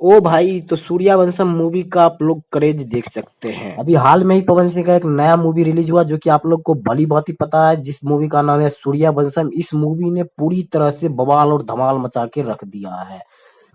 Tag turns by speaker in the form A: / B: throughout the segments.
A: ओ भाई, तो सूर्यवंशम मूवी का आप लोग क्रेज देख सकते हैं। अभी हाल में ही पवन सिंह का एक नया मूवी रिलीज हुआ जो कि आप लोग को भली भांति ही पता है, जिस मूवी का नाम है सूर्यवंशम। इस मूवी ने पूरी तरह से बवाल और धमाल मचा के रख दिया है।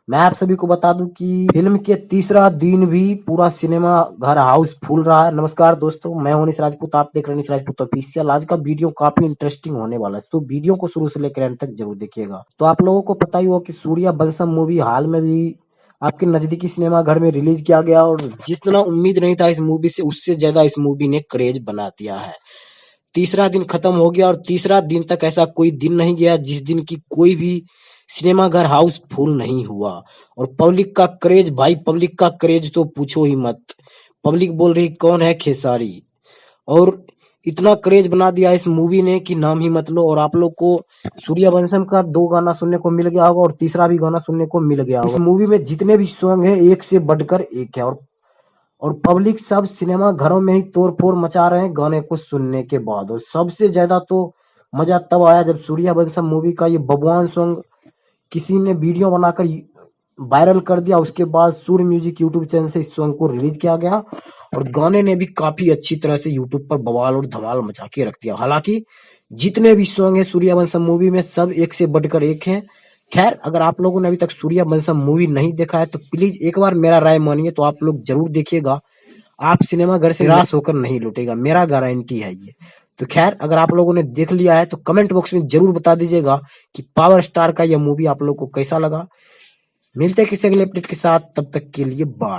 A: मैं आप सभी को बता दूं कि फिल्म के तीसरा दिन भी पूरा सिनेमा घर हाउस फुल रहा है। नमस्कार दोस्तों, मैं हूं निश राजपूत, आप देख रहे हैं निश राजपूत ऑफिशियल। आज का वीडियो काफी इंटरेस्टिंग होने वाला है, तो वीडियो को शुरू से लेकर एंड तक जरूर देखिएगा। तो आप लोगों को पता ही होगा कि सूर्यवंशम मूवी हाल में भी आपके नजदीकी सिनेमा घर में रिलीज किया गया, और जितना उम्मीद नहीं था इस मूवी से, उससे ज्यादा इस मूवी ने क्रेज बना दिया है। तीसरा दिन खत्म हो गया और तीसरा दिन तक ऐसा कोई दिन नहीं गया जिस दिन की कोई भी सिनेमा घर हाउस फुल नहीं हुआ। और पब्लिक का क्रेज, भाई पब्लिक का क्रेज तो पूछो ही मत। पब्लिक बोल रही कौन है खेसारी, और इतना क्रेज बना दिया इस मूवी ने कि नाम ही मत लो। और आप लोग को सूर्यवंशम का 2 गाना सुनने को मिल गया होगा और तीसरा भी गाना सुनने को मिल गया होगा। इस मूवी में जितने भी सॉन्ग है एक से बढ़कर एक है, और पब्लिक सब सिनेमा घरों में ही तोड़ फोड़ मचा रहे हैं गाने को सुनने के बाद। और सबसे ज्यादा तो मजा तब आया जब सूर्यवंशम मूवी का ये बबुआन सॉन्ग किसी ने वीडियो बनाकर वायरल कर दिया। उसके बाद सूर्य म्यूजिक यूट्यूब चैनल से इस सॉन्ग को रिलीज किया गया, और गाने ने भी काफी अच्छी तरह से यूट्यूब पर बवाल और धमाल मचा के रख दिया। हालांकि जितने भी सॉन्ग है सूर्यवंशम मूवी में सब एक से बढ़कर एक हैं। खैर, अगर आप लोगों ने अभी तक सूर्यवंशम मूवी नहीं देखा है तो प्लीज एक बार मेरा राय मानिए, तो आप लोग जरूर देखिएगा। आप सिनेमा घर से निराश होकर नहीं लौटेगा, मेरा गारंटी है ये। तो खैर, अगर आप लोगों ने देख लिया है तो कमेंट बॉक्स में जरूर बता दीजिएगा कि पावर स्टार का यह मूवी आप लोग को कैसा लगा। मिलते हैं किसी अगले अपडेट के साथ, तब तक के लिए बाय।